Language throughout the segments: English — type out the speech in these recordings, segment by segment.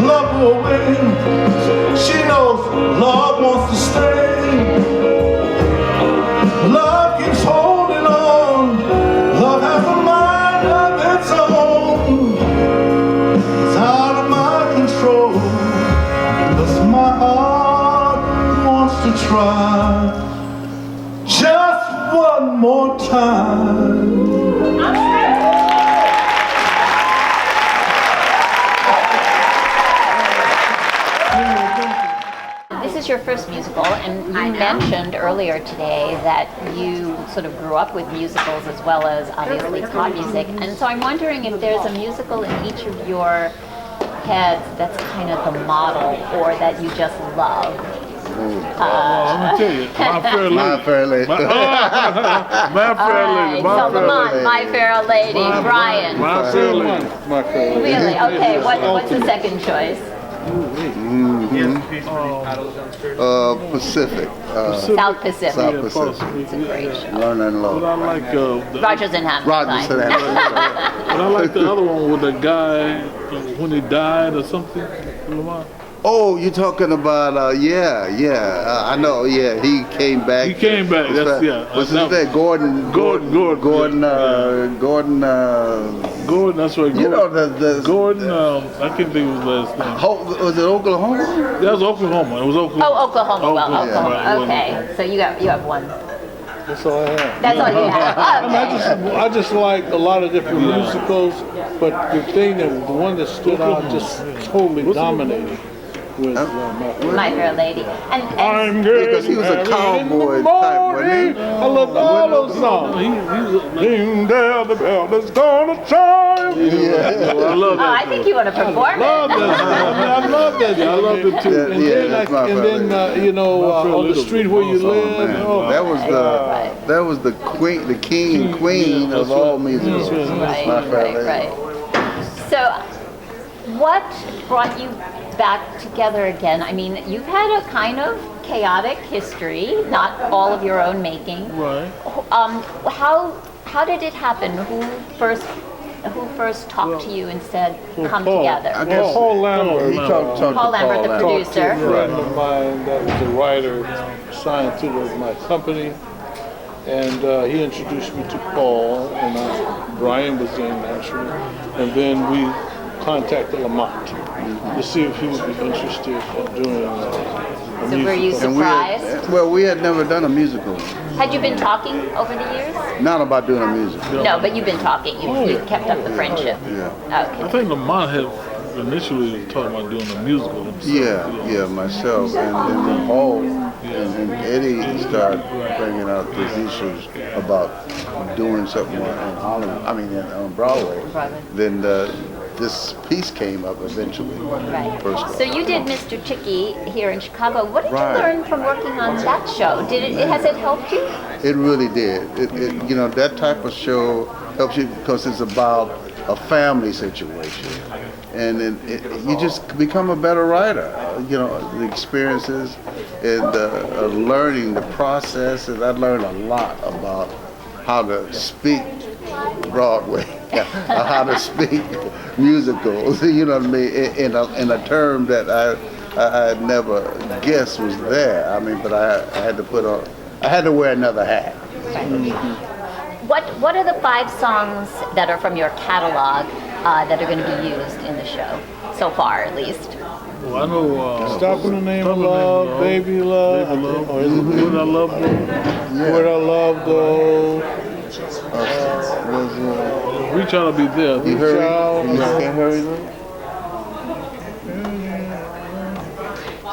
love will win. She knows love wants to stay. Love keeps holding on. Love has a mind of its own. It's out of my control, but my heart wants to try just one more time. This is your first musical, and you mentioned earlier today that you sort of grew up with musicals as well as obviously pop music, and so I'm wondering if there's a musical in each of your heads that's kind of the model or that you just love. I'm gonna tell you, My Fair Lady. So Lamont, My Fair Lady, Brian. My Fair Lady. Really? Okay, what's the second choice? Pacific. South Pacific. South Pacific. It's a great show. Learn and love. But I like Rogers and Hammerstein. Rogers and Hammerstein. but I like the other one with the guy when he died or something. Lamont. Oh, you're talking about, I know, he came back. He came back, that's, What's his name? Gordon, that's right. You know, Gordon, I can't think of his last name. Was it Oklahoma? That was Oklahoma. It was Oklahoma. Oh, Oklahoma. Well, Oklahoma. Right. Okay, so you have one. That's all I have. That's all you have. Okay. I just like a lot of different musicals, but the one that stood out, just totally dominating, was My Fair Lady. And Because he was a cowboy type, wasn't he? I love all those songs. Ding there, the bell that's gonna chime. I love that. I think you want to perform I love it. that. I love that. I love it too. And then on the street where you live. That was the queen, the king and queen of all musicals. Right. My Fair Lady. So, what brought you back together again? I mean, you've had a kind of chaotic history, not all of your own making. Right. How did it happen? Who first talked to you and said, come together? I guess Paul Lambert. Paul Lambert, the producer. A friend of mine that was a writer signed to my company, and he introduced me to Paul, and Brian was in actually, and then we contacted Lamont to see if he would be interested in doing a So were you musical. surprised? we had never done a musical. Had you been talking over the years? Not about doing a musical. No, but you've been talking. You've kept up the friendship. Yeah. I think Lamont had initially talking about doing a musical himself. Myself, and then Paul and Eddie started bringing out these issues about doing something on Hollywood. I mean, on Broadway. Then this piece came up eventually. Right. First So you did Mr. Chicky here in Chicago. What did Right. you learn from working on that show? Has it helped you? It really did. That type of show helps you because it's about a family situation, and you just become a better writer. The experiences and learning the process, and I learned a lot about how to speak Broadway, how to speak musicals. You know what I mean? In a term that I never guessed was there. I mean, but I had to wear another hat. What are the 5 songs that are from your catalog that are going to be used in the show so far, at least? Well, I know. Stop in the Name of Love, Baby Love. Would I Love Go? Would I Love Go? Reach Out to Be There. You can't hurry though?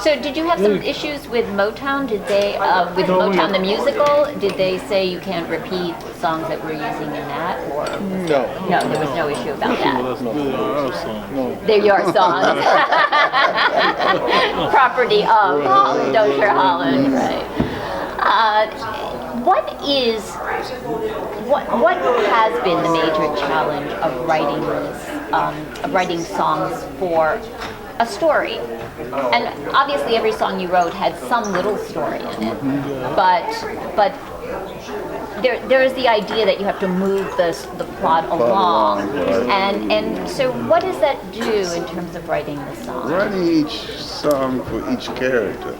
So did you have some issues with Motown? Did they, with Motown the musical, did they say you can't repeat songs that we're using in that? Or No. no, there was no issue about Well, that. that's good. Our song. They're your songs. Property of Holland-Dozier-Holland, right. What has been the major challenge of writing songs for a story? And obviously every song you wrote had some little story in it, but there is the idea that you have to move the plot along, along, and so what does that do in terms of writing the song? Writing each song for each character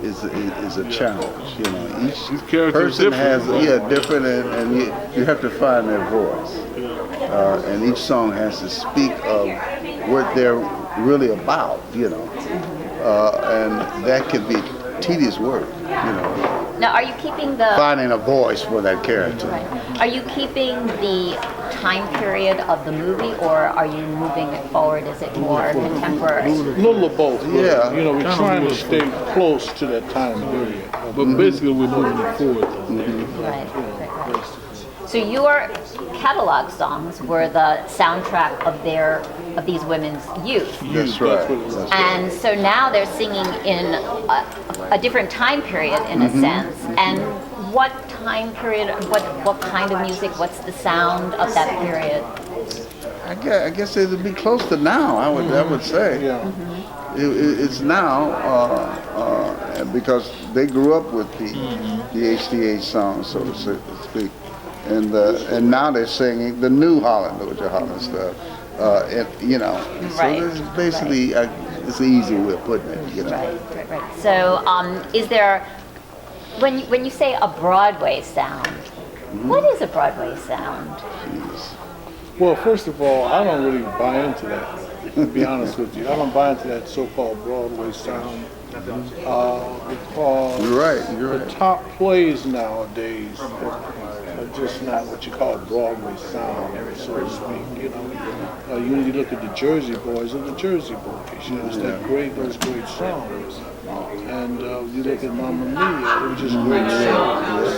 is a challenge. You know, each character is person has different. different, and you have to find their voice. And each song has to speak of what they're really about. You know, and that can be tedious work. You know, Now, are you keeping the finding a voice for that character. Right. Are you keeping the time period of the movie, or are you moving it forward? Is it more contemporary? A little of both. Really. Yeah. You know, we're trying to stay close to that time period. But basically, we're moving it forward. Right. So your catalog songs were the soundtrack of these women's youth. That's right. That's right. And so now they're singing in a different time period, in a sense. And what time period, what kind of music, what's the sound of that period? I guess it would be close to now. I would say. Yeah. It's now because they grew up with the HDH songs, so to speak, and now they're singing the new Holland-Dozier-Holland stuff. You know, Right. so it's basically it's an easy way of putting it. You know. Right. So, is there, when you say a Broadway sound, what is a Broadway sound? Jeez. Well, first of all, I don't really buy into that. To be honest with you, I don't buy into that so-called Broadway sound because You're right. the top plays nowadays are just not what you call Broadway sound, so to speak. You know, you when you look at the Jersey Boys and the Jersey Boys, you know, it's those great songs. And you look at Mamma Mia, it was just great songs.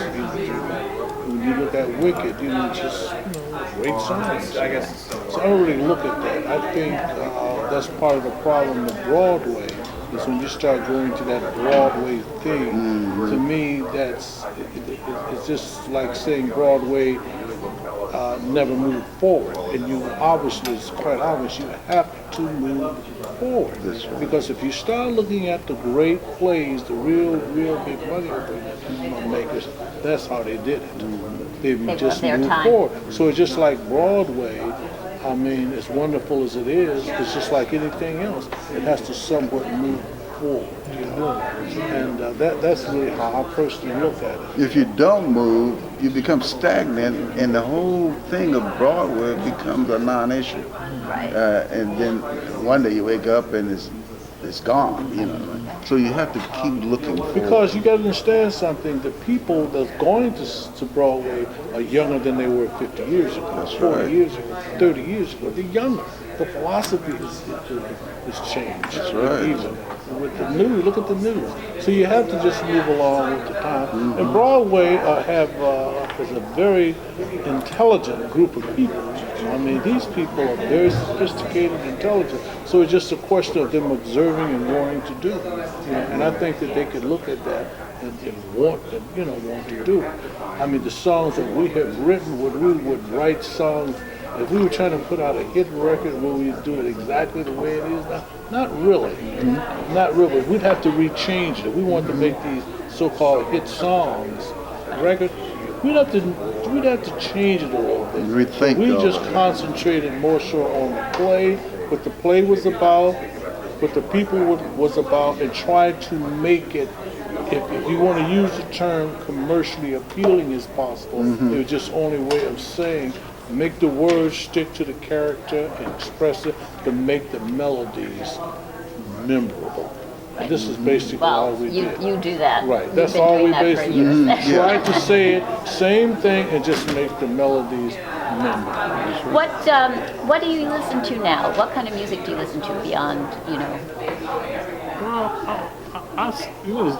When you look at Wicked, you know, just great songs. So I don't really look at that. I think that's part of the problem with Broadway. Is when you start going to that Broadway thing, to me, it's just like saying Broadway never moved forward. And it's quite obvious, you have to move forward. That's right. Because if you start looking at the great plays, the real big money makers, that's how they did it. They just their moved time. forward. So it's just like Broadway. I mean, as wonderful as it is, it's just like anything else. It has to somewhat move forward, you know. And that's really how I personally look at it. If you don't move, you become stagnant, and the whole thing of Broadway becomes a non-issue. Right. And then one day you wake up and it's gone, you know. So you have to keep looking forward. Because you got to understand something, the people that's going to Broadway are younger than they were 50 years ago, That's 40 right. years ago, 30 years ago. They're younger. The philosophy has changed. That's right. Even with the news, look at the news. So you have to just move along with the time. And Broadway is a very intelligent group of people. I mean, these people are very sophisticated and intelligent. So it's just a question of them observing and wanting to do it. You know? And I think that they could look at that and want to do it. I mean, the songs that we have written, we would write songs. If we were trying to put out a hit record, would we do it exactly the way it is now? Not really. Not really. We'd have to rechange it. If we wanted to make these so-called hit songs record, we'd have to change it a little bit. Rethink We all just of it. concentrated more so on the play, what the play was about, what the people was about, and tried to make it, if you want to use the term commercially appealing as possible, it was just only way of saying, make the words stick to the character and express it, but make the melodies memorable. And this is basically all Well, we did. you do that. Right, You've that's been all doing we that for basically years. try to say it, same thing, and just make the melodies memorable. What do you listen to now? What kind of music do you listen to beyond, you know? Well,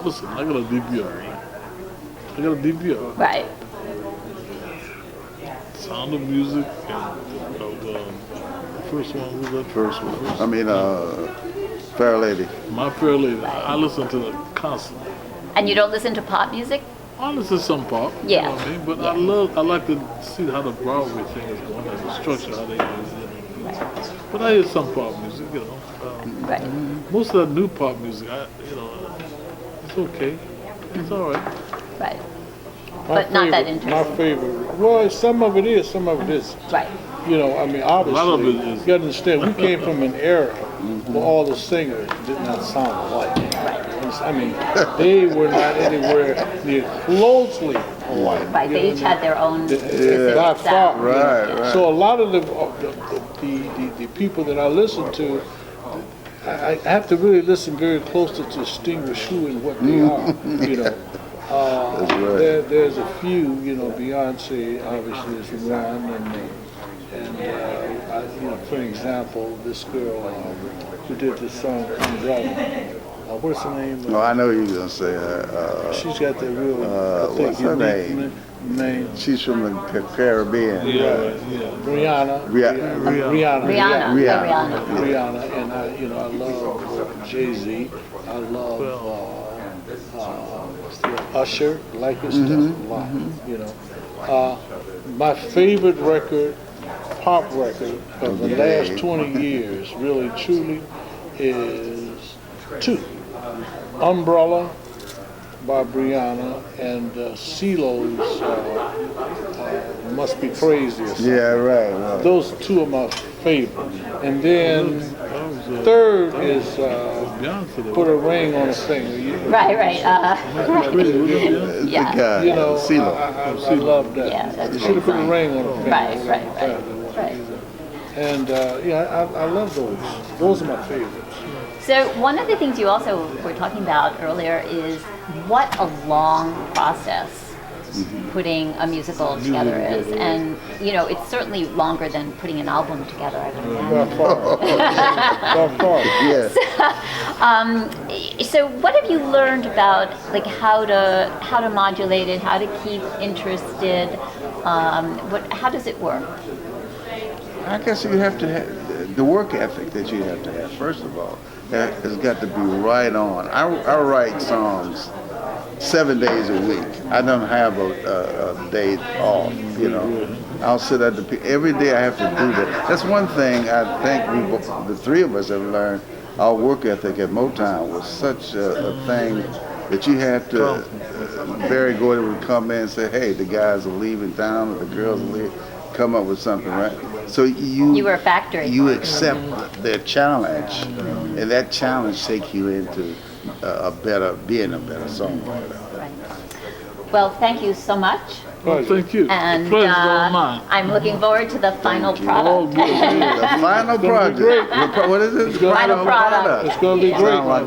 listen, I got a DVR. Right. Sound of Music and the first one was that First one. I mean, Fair Lady. My Fair Lady. I listen to it constantly. And you don't listen to pop music? I listen to some pop. Yeah. You know what I mean? But I like to see how the Broadway thing is going, as a structure, how they do it. But I hear some pop music, you know. Right. Most of that new pop music, it's okay. It's all right. Right. but not that interesting. My favorite. Well, some of it is, some of it isn't. Right. You know, I mean, obviously, lot of it is- you got to understand, we came from an era where all the singers did not sound alike. I mean, they were not anywhere near closely alike. Right. You know They each what I had their own specific By far. sound. Right. So a lot of the people that I listen to, I have to really listen very close to distinguish who and what they are. You know, That's right. there's a few. You know, Beyonce obviously is one, and you know, for example, this girl who did this song "Umbrella." What's her name? No, I know you're gonna say She's got that real, what's her name? name. She's from the Caribbean. Rihanna. Rihanna. Rihanna, and I love Jay-Z. I love Usher. I like his stuff a lot. You know, my favorite record, pop record of the last 20 years, really truly, is two: Umbrella by Brianna and CeeLo's Must Be Crazy or something. Yeah, right. Those two are my favorite. And then third is Put a Ring on a Finger. Right. The Yeah. guy, You know, CeeLo. I love that. Yeah, that's You should have put a fine. ring on a finger. Right. And I love those. Those are my favorites. So one of the things you also were talking about earlier is what a long process putting a musical together is, and you know it's certainly longer than putting an album together. I would imagine. By far. Yeah. So what have you learned about like how to modulate it, how to keep interested? How does it work? I guess you have to have the work ethic that you have to have. First of all, that has got to be right on. I write songs 7 days a week. I don't have a day off. You know, I'll sit at every day. I have to do that. That's one thing I think the three of us have learned. Our work ethic at Motown was such a thing that you had to. Barry Gordon would come in and say, "Hey, the guys are leaving town, or the girls are leaving." Come up with something, right? So you were a factory. You accept their challenge, and that challenge takes you into being a better songwriter. Right. Well, thank you so much. Well, thank you. And the pleasure's all mine. I'm looking forward to the final you. product. The final project. What is it? Final product. It's going to be great. Sound like